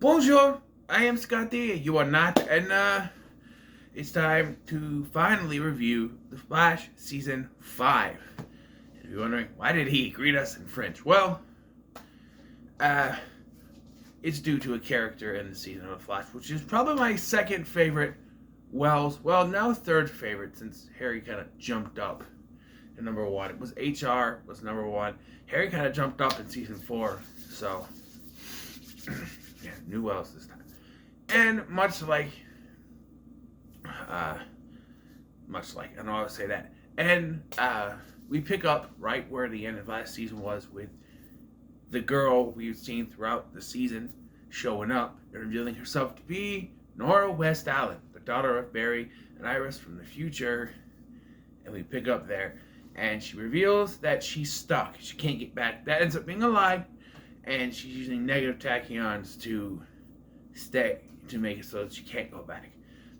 Bonjour, I am Scotty. You are not, and it's time to finally review The Flash Season 5. If you're wondering, why did he greet us in French? Well, uh, it's due to a character in the season of The Flash, which is probably my second favorite Wells. Well, now third favorite since Harry kind of jumped up to number one. It was HR was number one. Harry kind of jumped up in Season 4, so... yeah, new Wells this time. And much like, I don't know how to say that. And we pick up right where the end of last season was, with the girl we've seen throughout the season showing up and revealing herself to be Nora West Allen, the daughter of Barry and Iris from the future. And we pick up there, and she reveals that she's stuck. She can't get back. That ends up being a lie. And she's using negative tachyons to make it so that she can't go back.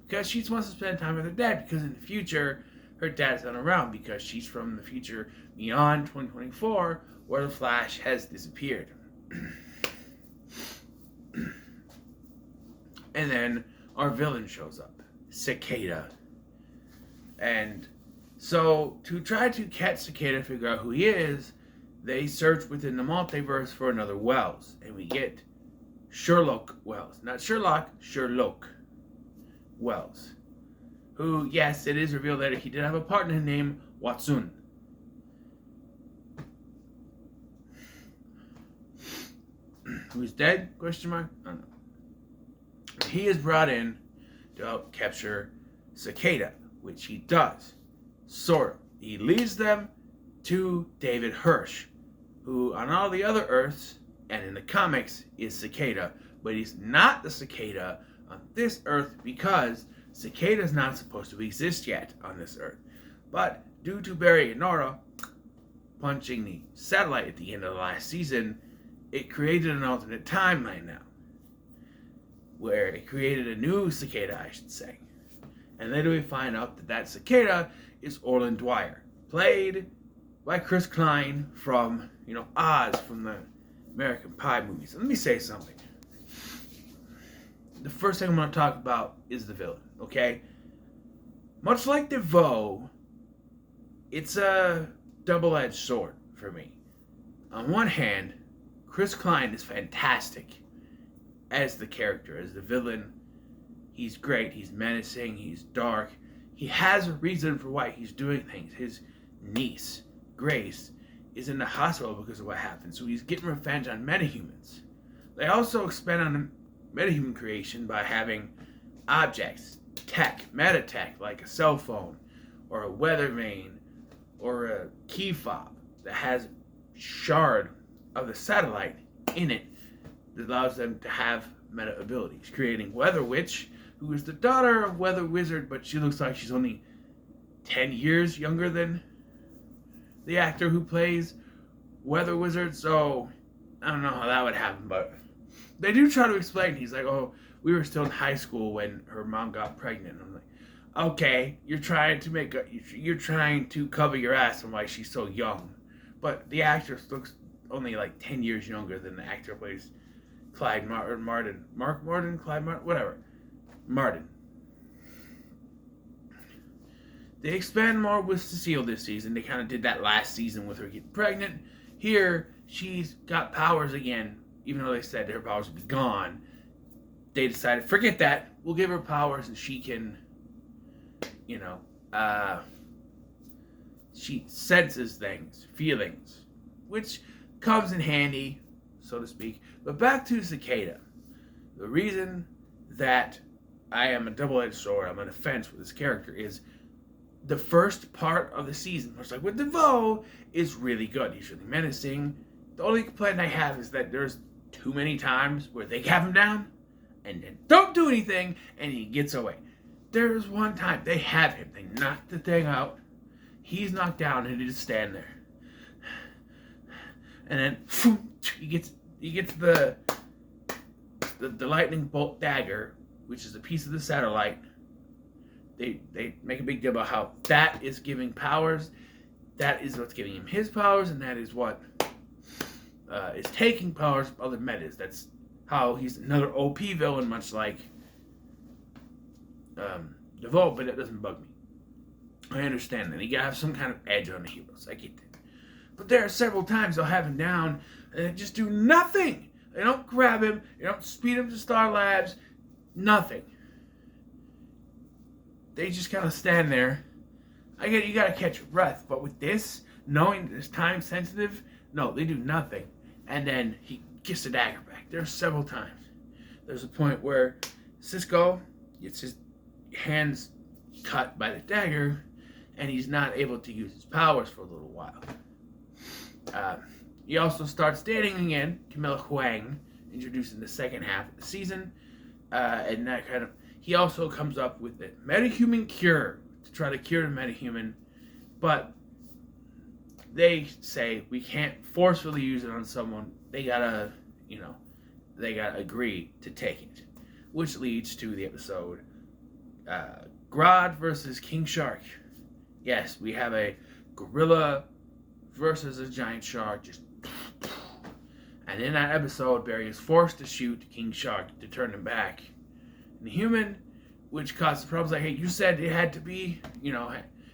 Because she wants to spend time with her dad, because in the future, her dad's not around, because she's from the future beyond 2024, where the Flash has disappeared. And then our villain shows up, Cicada. And so, to try to catch Cicada and figure out who he is, they search within the multiverse for another Wells, and we get Sherlock Wells. Not Sherlock, Sherlock Wells. Who, yes, it is revealed that he did have a partner named Watson. Who's dead? Question mark? I don't know. He is brought in to help capture Cicada, which he does. Sort of. He leads them to David Hirsch, who on all the other Earths and in the comics is Cicada, but he's not the Cicada on this Earth because Cicada is not supposed to exist yet on this Earth. But due to Barry and Nora punching the satellite at the end of the last season, it created an alternate timeline now, where it created a new Cicada, I should say. And later we find out that that Cicada is Orland Dwyer, played by Chris Klein from, Oz from the American Pie movies. Let me say something. The first thing I'm going to talk about is the villain, okay? Much like DeVoe, it's a double-edged sword for me. On one hand, Chris Klein is fantastic as the character, as the villain. He's great, he's menacing, he's dark. He has a reason for why he's doing things. His niece, Grace, is in the hospital because of what happened, so he's getting revenge on metahumans. They also expand on metahuman creation by having objects, meta tech, like a cell phone, or a weather vane, or a key fob that has a shard of the satellite in it that allows them to have meta abilities, creating Weather Witch, who is the daughter of Weather Wizard, but she looks like she's only 10 years younger than the actor who plays Weather Wizard, so I don't know how that would happen, but they do try to explain. He's like, oh, we were still in high school when her mom got pregnant. I'm like, okay, you're trying to cover your ass on why she's so young, but the actress looks only like 10 years younger than the actor who plays Martin. They expand more with Cecile this season. They kind of did that last season with her getting pregnant. Here, she's got powers again, even though they said her powers would be gone. They decided, forget that. We'll give her powers and she can, she senses things, feelings, which comes in handy, so to speak. But back to Cicada. The reason that I am a double-edged sword, I'm on the fence with this character, is the first part of the season, much like with DeVoe, is really good. He's really menacing. The only complaint I have is that there's too many times where they have him down and then don't do anything and he gets away. There's one time they have him. They knock the thing out. He's knocked down and he just stand there. And then he gets the lightning bolt dagger, which is a piece of the satellite. They make a big deal about how that is giving powers. That is what's giving him his powers, and that is what is taking powers from other metas. That's how he's another OP villain, much like DeVoe, but that doesn't bug me. I understand that. You gotta have some kind of edge on the heroes. I get that. But there are several times they'll have him down and they just do nothing. They don't grab him. They don't speed him to Star Labs. Nothing. They just kind of stand there. I get you gotta catch your breath, but with this, knowing that it's time sensitive, no, they do nothing. And then he gets the dagger back. There are several times. There's a point where Cisco gets his hands cut by the dagger, and he's not able to use his powers for a little while. He also starts dating again, Camilla Huang, introduced in the second half of the season, and that kind of. He also comes up with the metahuman cure to try to cure the metahuman, but they say we can't forcefully use it on someone. They gotta agree to take it, which leads to the episode Grodd versus King Shark. Yes, we have a gorilla versus a giant shark. And in that episode, Barry is forced to shoot King Shark to turn him back. And the human, which causes problems like, hey, you said it had to be,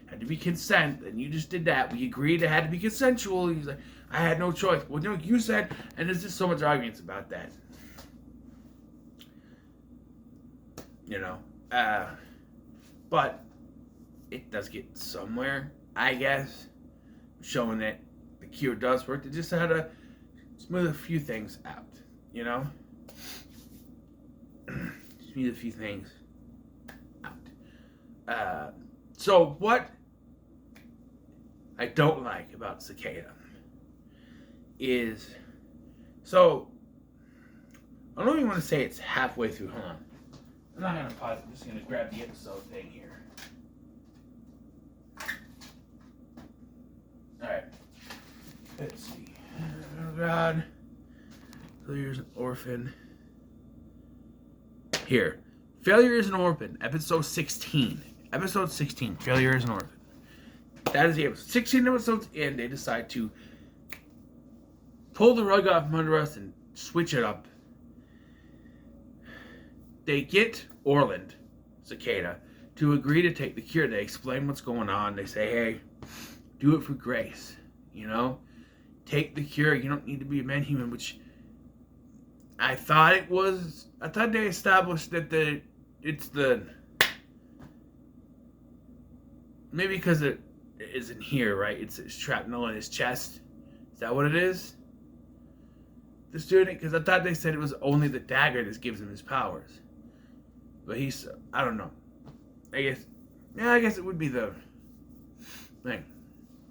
had to be consent, and you just did that. We agreed it had to be consensual. He's like, I had no choice. Well, no, you said, and there's just so much arguments about that. But it does get somewhere, I guess, showing that the cure does work. They just had to smooth a few things out, smooth a few things out. So what I don't like about Cicada is, I don't even want to say it's halfway through. Hold on. I'm not going to pause it. I'm just going to grab the episode thing here. Alright. Let's see. Oh, God. Failure is an orphan. Here. Failure is an orphan. Episode 16. Episode 16. Failure is an orphan. That is the episode. 16 episodes in, they decide to pull the rug off from under us and switch it up. They get Orland, Cicada, to agree to take the cure. They explain what's going on. They say, hey, do it for Grace. Take the cure. You don't need to be a man-human, which I thought it was. I thought they established that maybe because it isn't here, right? It's shrapnel in his chest. Is that what it is? The student, because I thought they said it was only the dagger that gives him his powers. But I don't know. I guess it would be the thing.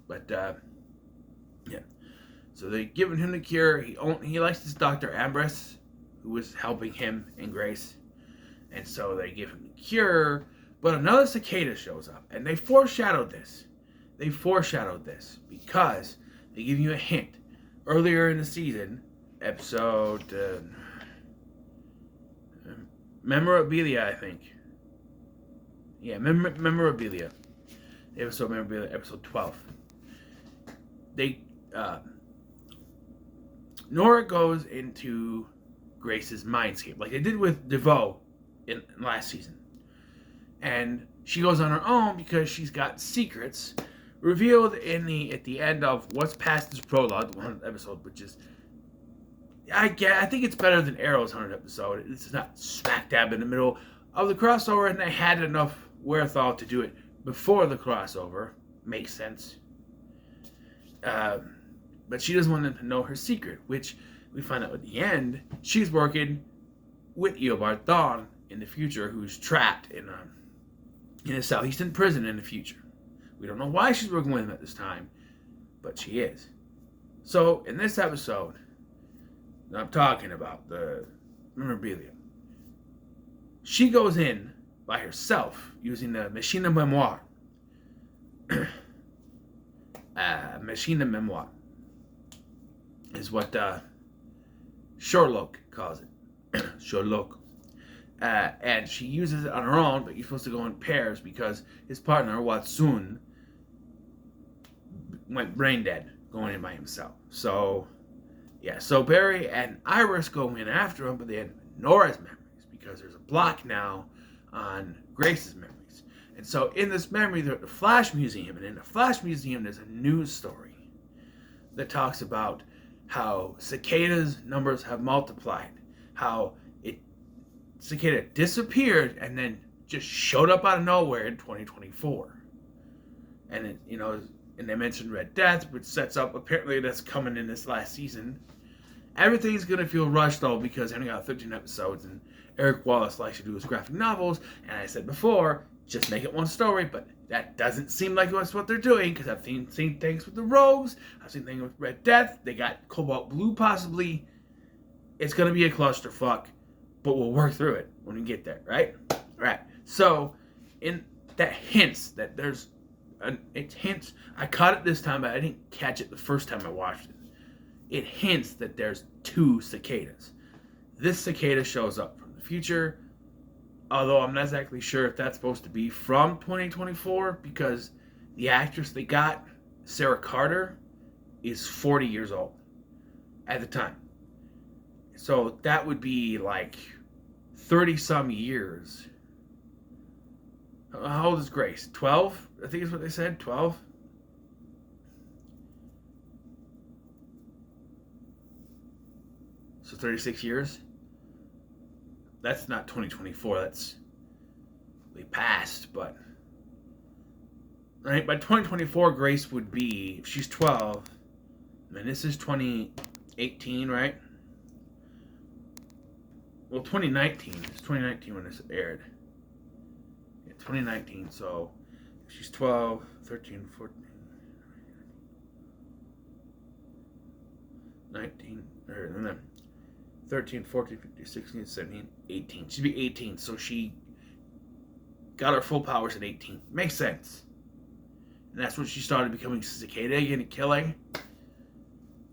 But, yeah. So they've given him the cure. He likes this Dr. Ambrose, who was helping him and Grace. And so they give him the cure. But another Cicada shows up. And they foreshadowed this. Because they give you a hint. Earlier in the season, episode Memorabilia, I think. Yeah, Memorabilia. Episode Memorabilia, episode 12. Nora goes into Grace's mindscape, like they did with DeVoe in last season. And she goes on her own because she's got secrets revealed at the end of what's past this prologue, the 100th episode, which is, I think it's better than Arrow's 100th episode. It's not smack dab in the middle of the crossover, and they had enough wherewithal to do it before the crossover. Makes sense. But she doesn't want them to know her secret, which we find out at the end. She's working with Eobard Thawne in the future, who's trapped in a southeastern prison in the future. We don't know why she's working with him at this time, but she is. So, in this episode, I'm talking about the Memorabilia. She goes in by herself using the Machine de Memoire. Machine de Memoire is what Sherlock calls it. Sherlock. And she uses it on her own, but you're supposed to go in pairs because his partner, Watsun, went brain dead going in by himself. So Yeah, so Barry and Iris go in after him, but they had Nora's memories because there's a block now on Grace's memories. And so in this memory, they're at the Flash Museum, and in the Flash Museum, there's a news story that talks about how Cicada's numbers have multiplied, how Cicada disappeared and then just showed up out of nowhere in 2024. And and they mentioned Red Death, which sets up, apparently that's coming in this last season. Everything's going to feel rushed, though, because they only got 13 episodes, and Eric Wallace likes to do his graphic novels, and I said before, just make it one story, but that doesn't seem like that's what they're doing, because I've seen things with the Rogues, I've seen things with Red Death, they got Cobalt Blue, possibly. It's going to be a clusterfuck, but we'll work through it when we get there, right? Right. So, in that hints that there's it hints. I caught it this time, but I didn't catch it the first time I watched it. It hints that there's two cicadas. This cicada shows up from the future, although I'm not exactly sure if that's supposed to be from 2024, because the actress they got, Sarah Carter, is 40 years old at the time. So that would be like 30 some years. How old is Grace? 12? I think is what they said. 12? So 36 years? That's not 2024. That's way past, but... Right? By 2024, Grace would be... If she's 12... And this is 2018, right? Well, 2019. It's 2019 when this aired. 2019, so she's 12, 13, 14, 19, 13, 14, 15, 16, 17, 18. She'd be 18, so she got her full powers at 18. Makes sense. And that's when she started becoming Cicada again and killing.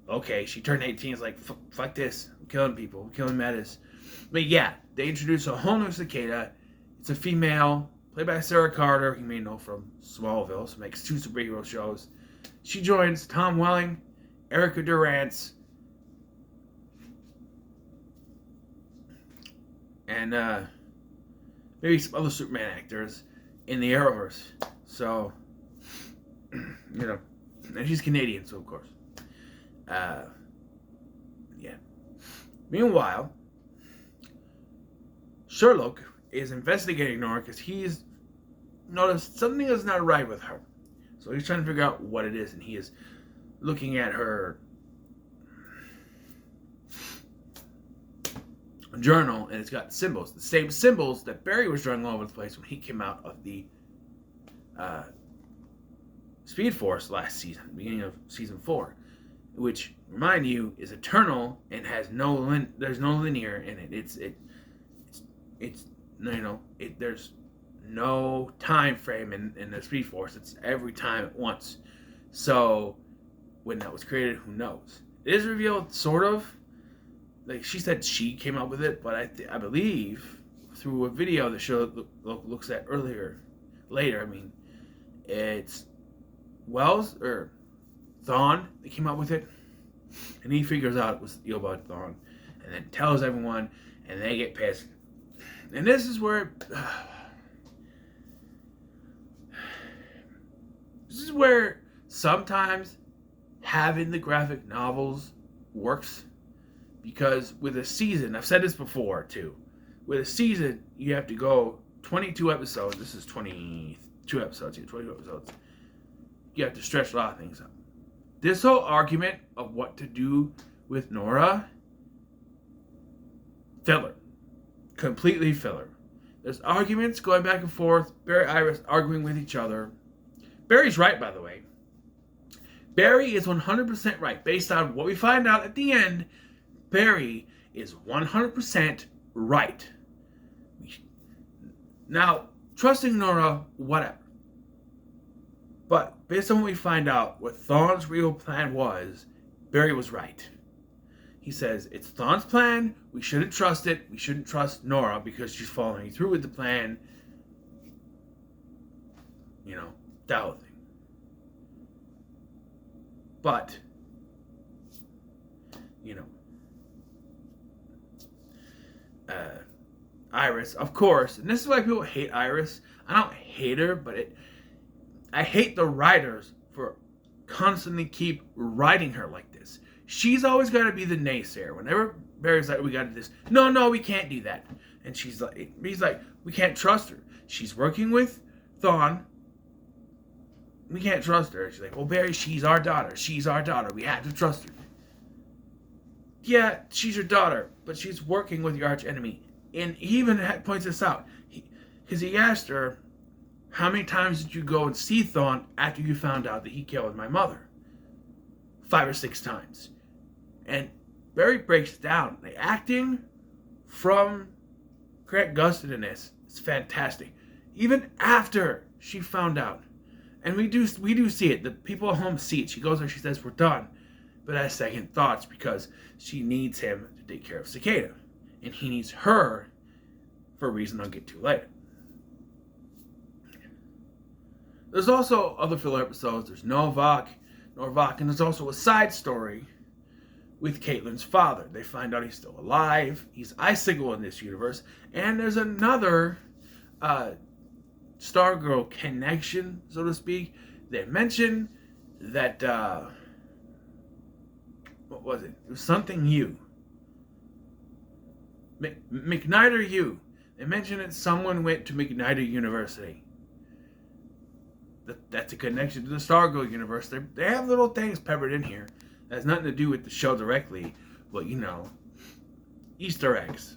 Okay, she turned 18, it's like, fuck this. I'm killing people. I'm killing metas. But yeah, they introduce a whole new Cicada. It's a female, played by Sarah Carter, you may know from Smallville, so makes 2 superhero shows. She joins Tom Welling, Erica Durance, and maybe some other Superman actors in the Arrowverse. So, and she's Canadian, so of course. Yeah. Meanwhile, Sherlock is investigating Nora because he's noticed something is not right with her. So he's trying to figure out what it is, and he is looking at her journal, and it's got symbols, the same symbols that Barry was drawing all over the place when he came out of the Speed Force last season, beginning of season 4, which, remind you, is eternal and has there's no linear in it. There's no time frame in the Speed Force. It's every time at once. So when that was created, who knows? It is revealed, sort of. Like she said, she came up with it, but I believe through a video that show looks at later. I mean, it's Wells or Thawne that came up with it, and he figures out it was Eobard Thawne, and then tells everyone, and they get pissed. And this is where sometimes having the graphic novels works, because with a season, I've said this before too, with a season you have to go 22 episodes. This is 22 episodes here, 22 episodes. You have to stretch a lot of things out. This whole argument of what to do with Nora, filler. Completely filler. There's arguments going back and forth. Barry and Iris arguing with each other. Barry's right, by the way. Barry is 100% right. Based on what we find out at the end, Barry is 100% right. Now, trusting Nora, whatever. But based on what we find out, what Thawne's real plan was, Barry was right. He says, it's Thawne's plan, we shouldn't trust it, we shouldn't trust Nora because she's following through with the plan. That whole thing. But, Iris, of course, and this is why people hate Iris. I don't hate her, but I hate the writers for constantly keep writing her like this. She's always got to be the naysayer. Whenever Barry's like, we got to do this. No, we can't do that. And he's like, we can't trust her. She's working with Thawne. We can't trust her. She's like, well, Barry, she's our daughter. She's our daughter. We have to trust her. Yeah, she's your daughter, but she's working with your arch enemy. And he even points this out. Because he asked her, how many times did you go and see Thawne after you found out that he killed my mother? 5 or 6 times. And Barry breaks it down. The acting from Grant Gustin in this is fantastic. Even after she found out. And we do see it. The people at home see it. She goes there, she says, we're done. But has second thoughts because she needs him to take care of Cicada. And he needs her for a reason I'll get to later. There's also other filler episodes. There's Novak, and there's also a side story with Caitlyn's father. They find out he's still alive. He's Icicle in this universe. And there's another Stargirl connection, so to speak. They mention that, what was it? It was something U. McNider U. They mentioned that someone went to McNider University. That's a connection to the Stargirl universe. They have little things peppered in here that has nothing to do with the show directly, but Easter eggs.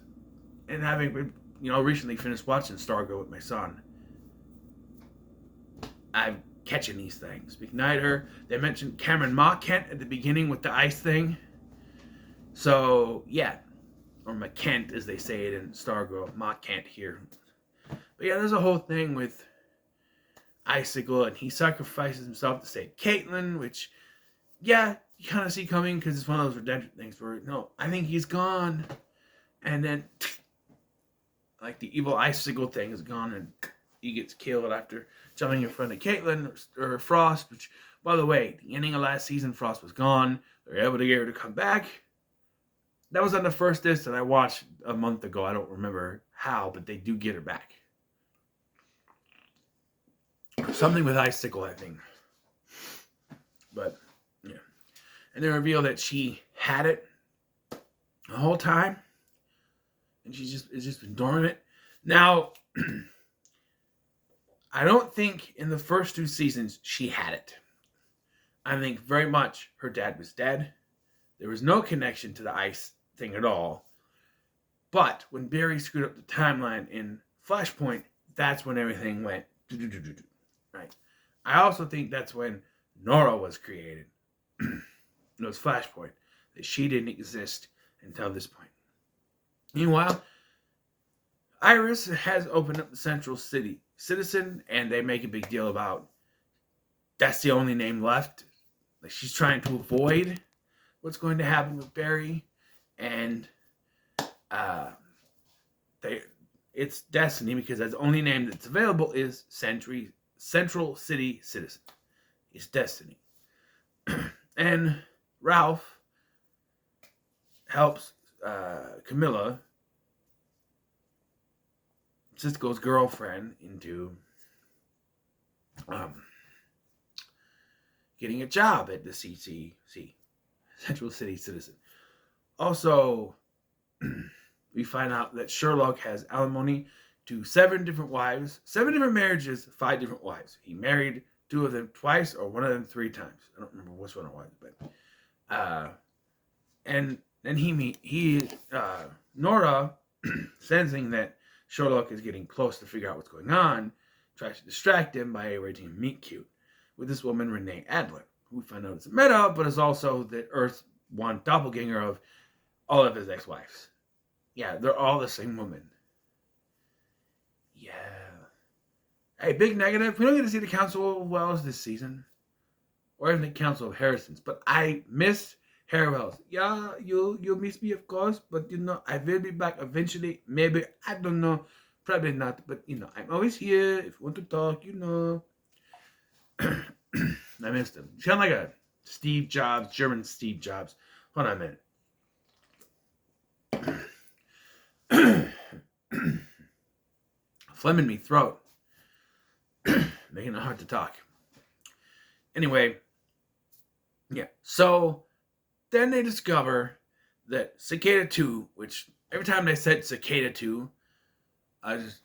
And having been, recently finished watching Stargirl with my son, I'm catching these things. McNider, they mentioned Cameron Kent at the beginning with the ice thing. So, yeah. Or McKent, as they say it in Stargirl. Kent here. But yeah, there's a whole thing with Icicle, and he sacrifices himself to save Caitlyn, which, yeah, you kind of see coming because it's one of those redemption things where, no, I think he's gone. And then, like, the evil Icicle thing is gone, and he gets killed after jumping in front of Caitlyn or Frost, which, by the way, the ending of last season, Frost was gone. They were able to get her to come back. That was on the first disc that I watched a month ago. I don't remember how, but they do get her back. Something with Icicle, I think. But, yeah. And they reveal that she had it the whole time. And it's just been dormant. Now, I don't think in the first 2 seasons she had it. I think very much her dad was dead. There was no connection to the ice thing at all. But when Barry screwed up the timeline in Flashpoint, that's when everything went right. I also think that's when Nora was created. It was Flashpoint. That she didn't exist until this point. Meanwhile, Iris has opened up the Central City Citizen, and they make a big deal about that's the only name left. Like, she's trying to avoid what's going to happen with Barry, and it's Destiny, because that's the only name that's available is Central City Citizen. It's Destiny. And Ralph helps Camilla, Cisco's girlfriend, into getting a job at the CCC, Central City Citizen. Also, we find out that Sherlock has alimony to 7 different wives, 7 different marriages, 5 different wives. He married 2 of them twice, or 1 of them 3 times. I don't remember which one it was, but and then Nora, sensing that Sherlock is getting close to figure out what's going on, tries to distract him by arranging a meet cute with this woman, Renee Adler, who we find out is a meta, but is also the Earth 1 doppelganger of all of his ex-wives. Yeah, they're all the same woman. Yeah. Hey, big negative. We don't get to see the Council of Wells this season. Or even the Council of Harrisons. But I miss Harry Wells. Yeah, you'll miss me, of course. But, I will be back eventually. Maybe. I don't know. Probably not. But, I'm always here. If you want to talk, I missed him. You sound like a Steve Jobs, German Steve Jobs. Hold on a minute. phlegm in me throat. Making it hard to talk. Anyway, yeah. So then they discover that Cicada 2, which every time they said Cicada 2, I just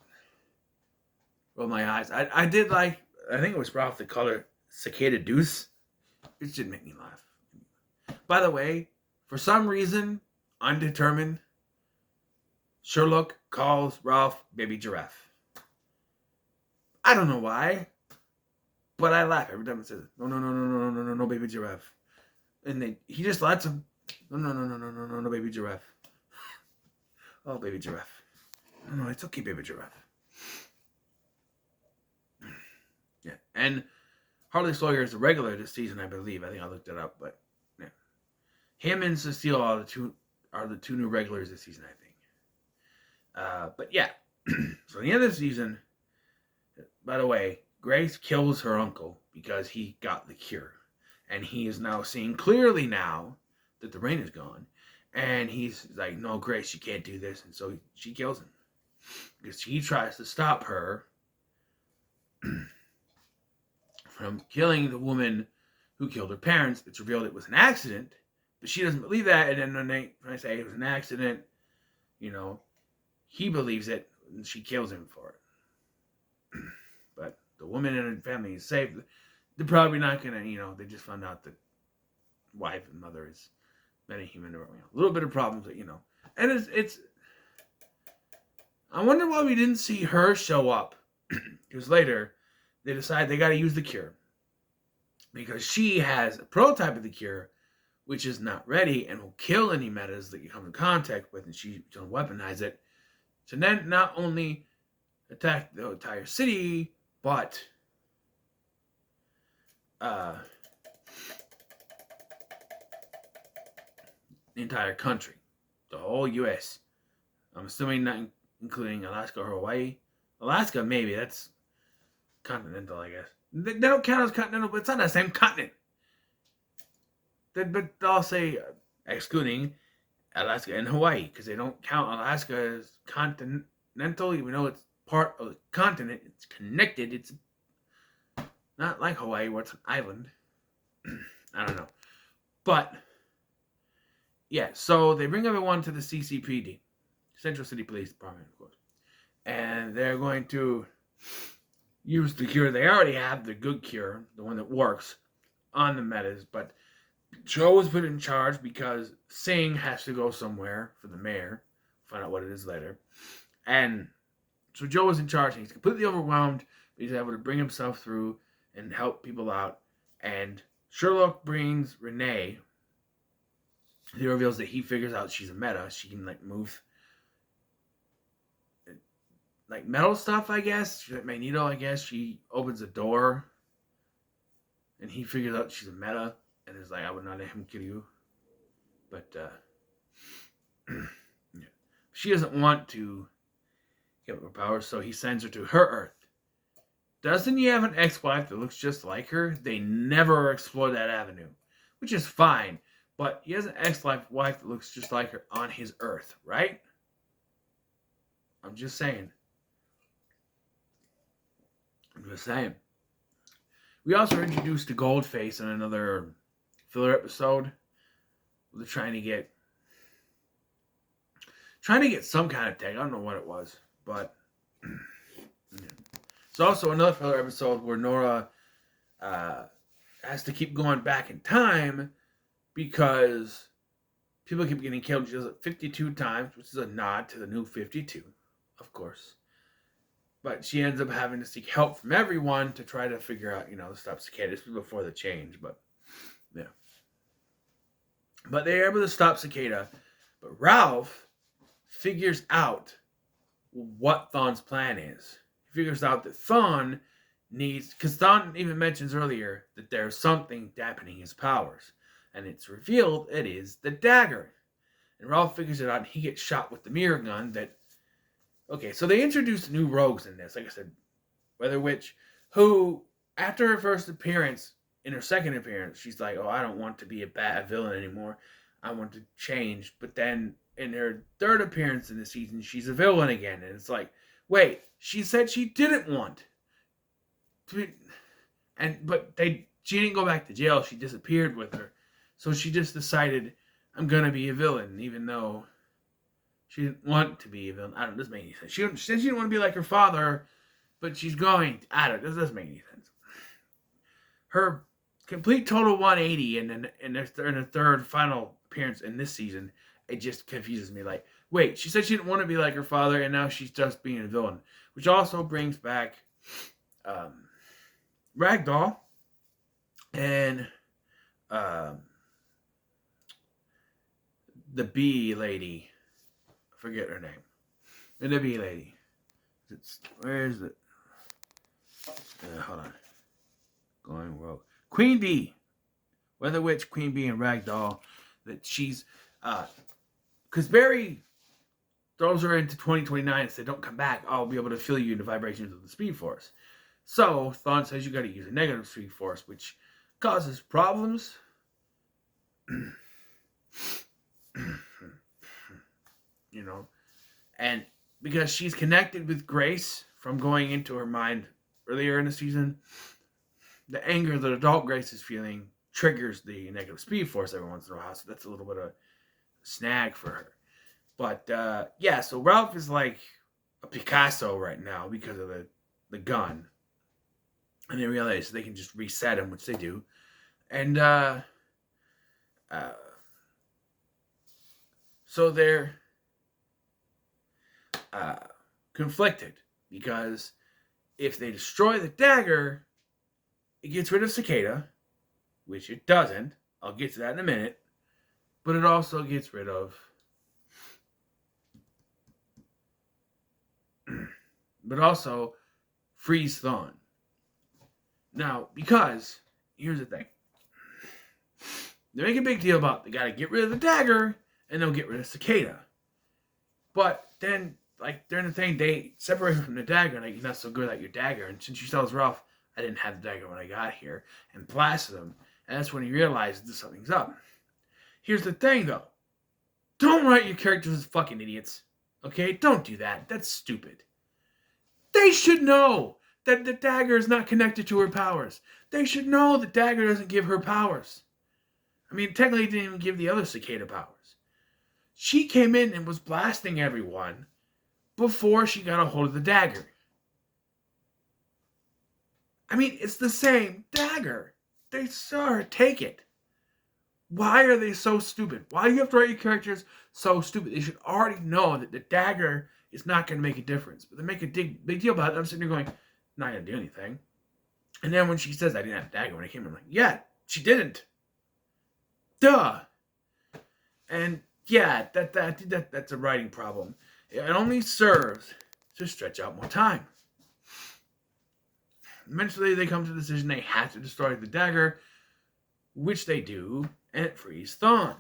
rolled my eyes. I did like, I think it was Ralph the color Cicada Deuce. It did make me laugh. By the way, for some reason, undetermined, Sherlock calls Ralph Baby Giraffe. I don't know why, but I laugh every time it says, no, Baby Giraffe. And he just lets him, no, Baby Giraffe. Oh, Baby Giraffe. No, it's okay, Baby Giraffe. Yeah, and Harley Sawyer is a regular this season, I believe. I think I looked it up, but yeah. Him and Cecile are the two new regulars this season, I think. But yeah, so at the end of the season, by the way, Grace kills her uncle because he got the cure. And he is now seeing clearly now that the rain is gone. And he's like, no, Grace, you can't do this. And so she kills him. Because he tries to stop her from killing the woman who killed her parents. It's revealed it was an accident. But she doesn't believe that. And then when I say it was an accident, he believes it. And she kills him for it. But the woman and her family is safe. They're probably not going to, they just found out that wife and mother is metahuman, or a little bit of problems, and it's. I wonder why we didn't see her show up, because later they decide they got to use the cure, because she has a prototype of the cure, which is not ready and will kill any metas that you come in contact with, and she's going to weaponize it to then not only attack the entire city, but the entire country, the whole U.S. I'm assuming not including Alaska or Hawaii. Alaska, maybe, that's continental, I guess. They don't count as continental, but it's not the same continent. But I'll say excluding Alaska and Hawaii, because they don't count Alaska as continental, even though it's part of the continent. It's connected. It's not like Hawaii, where it's an island. I don't know. But yeah, so they bring everyone to the CCPD, Central City Police Department, of course. And they're going to use the cure. They already have the good cure, the one that works, on the metas. But Joe was put in charge because Singh has to go somewhere for the mayor. Find out what it is later. And so Joe was in charge, and he's completely overwhelmed. But he's able to bring himself through and help people out. And Sherlock brings Renee. He reveals that he figures out she's a meta. She can move metal stuff, I guess. She's like Magneto, I guess. She opens a door, and he figures out she's a meta, and is like, I would not let him kill you. But yeah. She doesn't want to give up her powers, so he sends her to her Earth. Doesn't he have an ex-wife that looks just like her? They never explore that avenue, which is fine. But he has an ex-wife that looks just like her on his Earth, right? I'm just saying. We also introduced the Goldface in another filler episode. They're trying to get some kind of tag. I don't know what it was, but it's also another filler episode where Nora has to keep going back in time because people keep getting killed. She does it 52 times, which is a nod to the new 52, of course. But she ends up having to seek help from everyone to try to figure out, to stop Cicada. This was before the change, but yeah. But they're able to stop Cicada. But Ralph figures out what Thawne's plan is. He figures out that Thawne needs, because Thawne even mentions earlier that there's something dampening his powers. And it's revealed it is the dagger. And Ralph figures it out, and he gets shot with the mirror gun that... Okay, so they introduced new rogues in this, like I said, Weather Witch, who, after her first appearance, in her second appearance, she's like, oh, I don't want to be a bad villain anymore. I want to change. But then, in her third appearance in the season, she's a villain again. And it's like, Wait, she said she didn't want to, she didn't go back to jail. She disappeared with her. So she just decided, I'm gonna be a villain, even though she didn't want to be a villain. I don't know, this doesn't make any sense. She said she didn't want to be like her father, but she's going. I don't know, this doesn't make any sense. Her complete total 180 in her third final appearance in this season, it just confuses me. Like, wait, she said she didn't want to be like her father, and now she's just being a villain. Which also brings back Ragdoll and the bee lady. I forget her name. And the bee lady. Where is it? Hold on. Going rogue. Queen Bee. Weather Witch, Queen Bee, and Ragdoll. That she's because Barry throws her into 2029 and said, don't come back, I'll be able to feel you in the vibrations of the Speed Force. So Thawne says you gotta use a negative Speed Force, which causes problems. You know, and because she's connected with Grace from going into her mind earlier in the season, the anger that adult Grace is feeling triggers the negative Speed Force every once in a while, so that's a little bit of a snag for her. But yeah, so Ralph is like a Picasso right now because of the gun, and they realize they can just reset him, which they do, and so they're conflicted because if they destroy the dagger, it gets rid of Cicada, which it doesn't. I'll get to that in a minute. But it also gets rid of but also frees Thawne. Now, because here's the thing. They make a big deal about they gotta get rid of the dagger and they'll get rid of Cicada. But then, like, during the thing, they separate him from the dagger and like, you're not so good at your dagger. And since she tells Ralph, I didn't have the dagger when I got here, and blasted him, and that's when he realizes that something's up. Here's the thing, though. Don't write your characters as fucking idiots. Okay? Don't do that. That's stupid. They should know that the dagger is not connected to her powers. They should know the dagger doesn't give her powers. I mean, technically it didn't even give the other Cicada powers. She came in and was blasting everyone before she got a hold of the dagger. I mean, it's the same dagger. They saw her take it. Why are they so stupid? Why do you have to write your characters so stupid? They should already know that the dagger is not going to make a difference. But they make a big deal about it. I'm sitting there going, not going to do anything. And then when she says, I didn't have a dagger when I came in, I'm like, yeah, she didn't. Duh. And yeah, that's a writing problem. It only serves to stretch out more time. Eventually, they come to the decision they have to destroy the dagger, which they do, and it frees Thawne.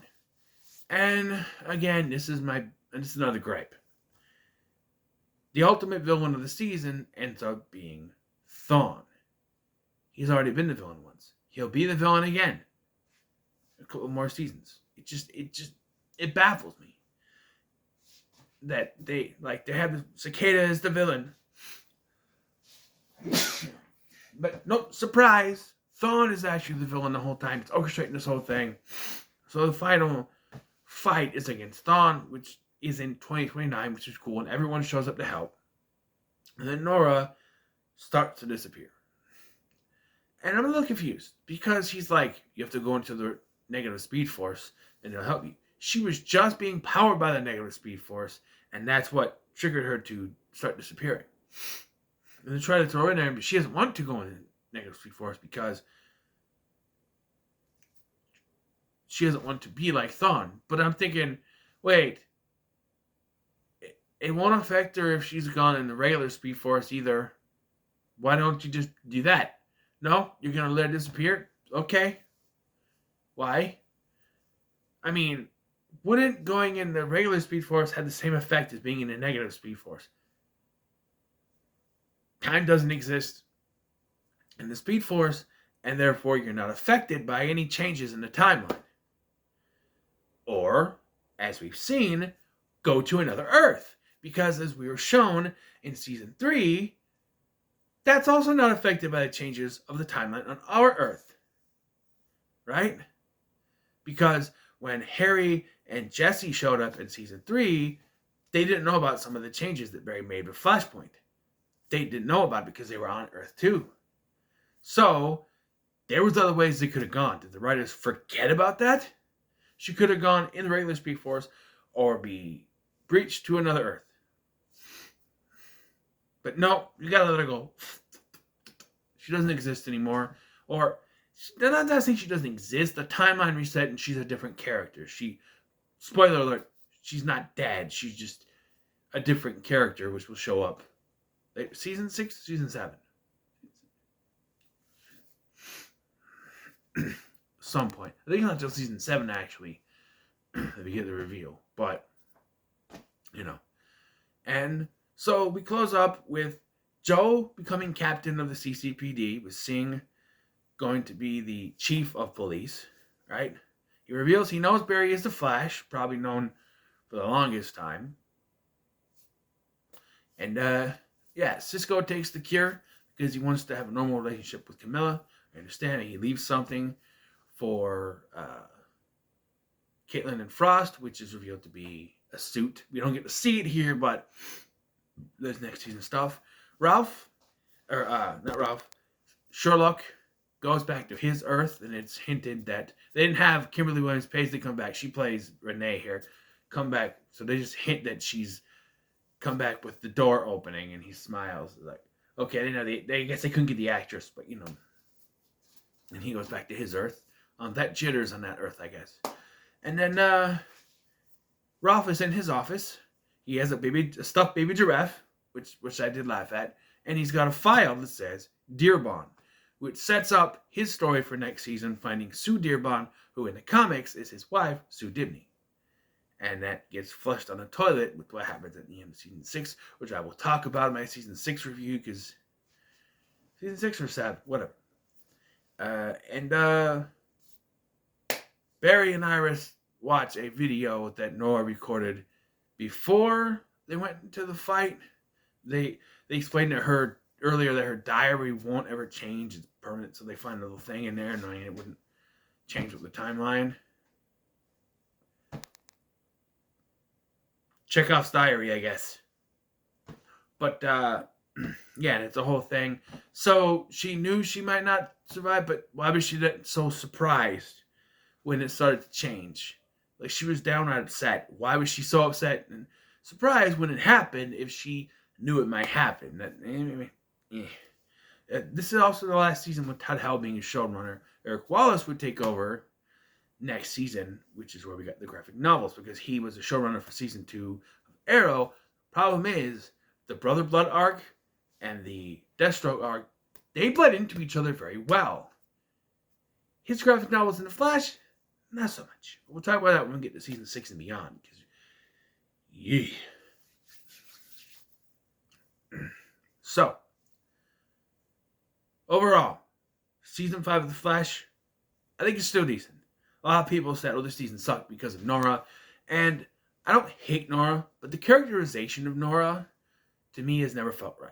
And again, this is another gripe. The ultimate villain of the season ends up being Thawne. He's already been the villain once. He'll be the villain again. A couple more seasons. It baffles me that they have Cicada as the villain. But nope, surprise! Thawne is actually the villain the whole time. It's orchestrating this whole thing. So the final fight is against Thawne, which is in 2029, which is cool, and everyone shows up to help. And then Nora starts to disappear. And I'm a little confused, because he's like, you have to go into the negative Speed Force, and it'll help you. She was just being powered by the negative Speed Force, and that's what triggered her to start disappearing. And they try to throw her in there, but she doesn't want to go in negative Speed Force because she doesn't want to be like Thawne. But I'm thinking, wait, it won't affect her if she's gone in the regular Speed Force either. Why don't you just do that? No? You're going to let her disappear? Okay. Why? I mean, wouldn't going in the regular Speed Force have the same effect as being in a negative Speed Force? Time doesn't exist in the Speed Force, and therefore you're not affected by any changes in the timeline. Or, as we've seen, go to another Earth. Because as we were shown in season 3, that's also not affected by the changes of the timeline on our Earth. Right? Because when Harry and Jesse showed up in season 3, they didn't know about some of the changes that Barry made with Flashpoint. They didn't know about it because they were on Earth too. So, there was other ways they could have gone. Did the writers forget about that? She could have gone in the regular Speed Force or be breached to another Earth. But no, you gotta let her go. She doesn't exist anymore. Or, I'm not saying she doesn't exist. The timeline reset and she's a different character. Spoiler alert, she's not dead. She's just a different character, which will show up. Season 6, season 7. Some point. I think it's not until season 7, actually, that we get the reveal. But, And so we close up with Joe becoming captain of the CCPD, with Singh going to be the chief of police, right? He reveals he knows Barry is the Flash, probably known for the longest time. And, Cisco takes the cure because he wants to have a normal relationship with Camilla. I understand it. He leaves something for Caitlin and Frost, which is revealed to be a suit. We don't get to see it here, but there's next season stuff. Sherlock goes back to his Earth, and it's hinted that they didn't have Kimberly Williams Paisley come back. She plays Renee here. Come back. So they just hint that she's come back with the door opening, and he smiles. Like, okay, I didn't know I guess they couldn't get the actress, but And he goes back to his Earth. That jitters on that Earth, I guess. And then Ralph is in his office. He has a stuffed baby giraffe, which I did laugh at. And he's got a file that says Dearborn, which sets up his story for next season, finding Sue Dearborn, who in the comics is his wife, Sue Dibney. And that gets flushed on the toilet with what happens at the end of season 6, which I will talk about in my season 6 review, because season 6 or 7, whatever. Barry and Iris watch a video that Nora recorded before they went into the fight. They explained to her earlier that her diary won't ever change. It's permanent, so they find a little thing in there knowing it wouldn't change with the timeline. Chekhov's diary, I guess. But, it's a whole thing. So she knew she might not survive, but why was she so surprised when it started to change? Like, she was downright upset. Why was she so upset and surprised when it happened if she knew it might happen? This is also the last season with Todd Howell being a showrunner. Eric Wallace would take over next season, which is where we got the graphic novels, because he was a showrunner for season 2 of Arrow. Problem is, the Brother Blood arc and the Deathstroke arc, they bled into each other very well. His graphic novels in The Flash, not so much. We'll talk about that when we get to season 6 and beyond. So, overall, season 5 of The Flash, I think it's still decent. A lot of people said, this season sucked because of Nora. And I don't hate Nora, but the characterization of Nora, to me, has never felt right.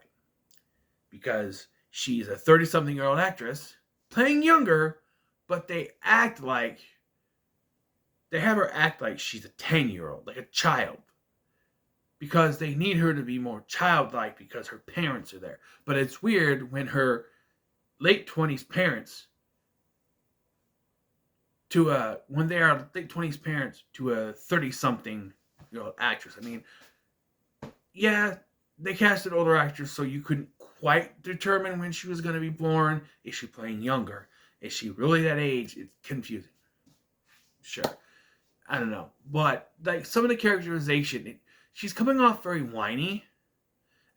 Because she's a 30-something-year-old actress, playing younger, but they have her act like she's a 10-year-old, like a child. Because they need her to be more childlike because her parents are there. But it's weird when her late 20s parents when they are late 20s parents to a 30-something-year-old actress. I mean, yeah, they cast an older actress, so you couldn't quite determine when she was going to be born. Is she playing younger? Is she really that age? It's confusing. Sure. I don't know. But, some of the characterization, she's coming off very whiny.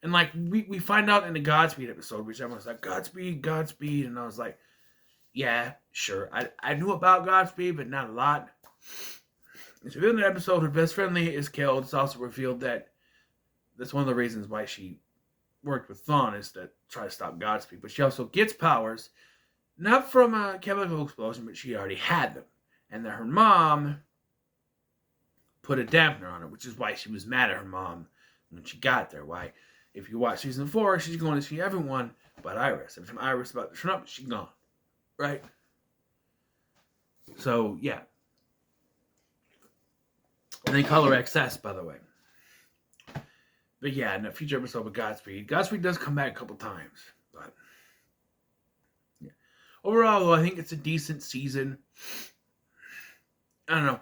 And, we find out in the Godspeed episode, which everyone's like, Godspeed. And I was like, yeah, sure. I knew about Godspeed, but not a lot. It's revealed in the episode her best friend Leah is killed. It's also revealed that that's one of the reasons why she worked with Thawne, is to try to stop Godspeed. But she also gets powers, not from a chemical explosion, but she already had them. And that her mom put a dampener on it, which is why she was mad at her mom when she got there. Why? If you watch season 4, she's going to see everyone but Iris. Every time Iris is about to turn up, she's gone. Right? So, yeah. And they call her XS, by the way. But yeah, in a future episode with Godspeed. Godspeed does come back a couple times. But yeah. Overall, though, I think it's a decent season. I don't know.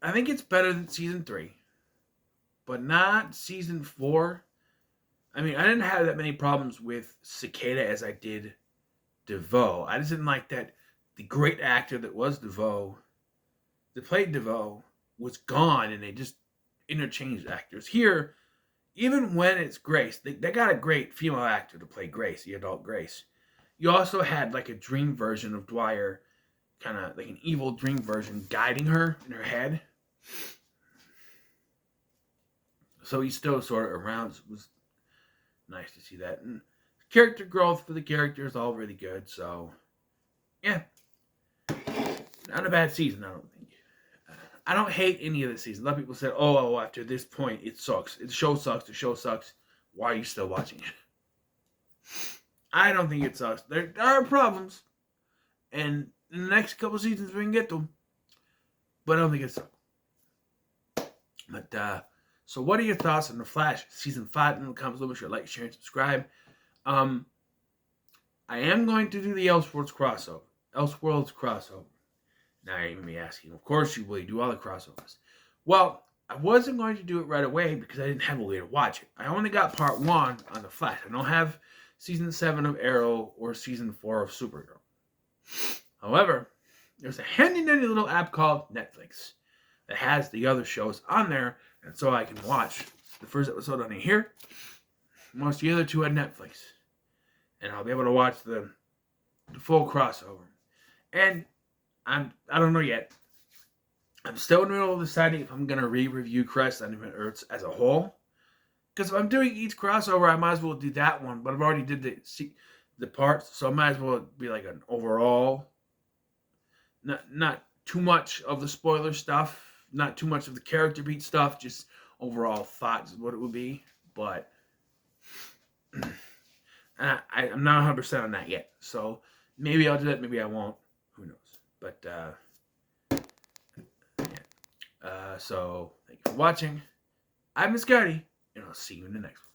I think it's better than season 3. But not season 4. I mean, I didn't have that many problems with Cicada as I did DeVoe. I just didn't like that the great actor that was DeVoe, that played DeVoe, was gone, and they just interchanged actors. Here, even when it's Grace, they got a great female actor to play Grace, the adult Grace. You also had like a dream version of Dwyer, kind of like an evil dream version, guiding her in her head. So he's still sort of around. It was nice to see that. And character growth for the characters all really good. So, yeah. Not a bad season, I don't think. I don't hate any of the season. A lot of people said, oh, after this point, it sucks. The show sucks. The show sucks. Why are you still watching it? I don't think it sucks. There are problems. And in the next couple seasons, we can get to them. But I don't think it sucks. But, so what are your thoughts on The Flash Season 5? In the comments below, be sure to like, share, and subscribe. I am going to do the Elseworlds crossover. Now you may be asking, of course you will. You do all the crossovers. Well, I wasn't going to do it right away because I didn't have a way to watch it. I only got part 1 on The Flash. I don't have Season 7 of Arrow or Season 4 of Supergirl. However, there's a handy-dandy little app called Netflix that has the other shows on there, and so I can watch the first episode on here, watch the other 2 on Netflix, and I'll be able to watch the full crossover. And I don't know yet. I'm still in the middle of deciding if I'm going to re-review Crisis on Infinite Earths as a whole. Because if I'm doing each crossover, I might as well do that one. But I've already did the parts, so I might as well be like an overall. Not too much of the spoiler stuff. Not too much of the character beat stuff. Just overall thoughts of what it would be. But I'm not 100% on that yet. So maybe I'll do that. Maybe I won't. Who knows? But, yeah. So, thank you for watching. I'm Miss Gardy, and I'll see you in the next one.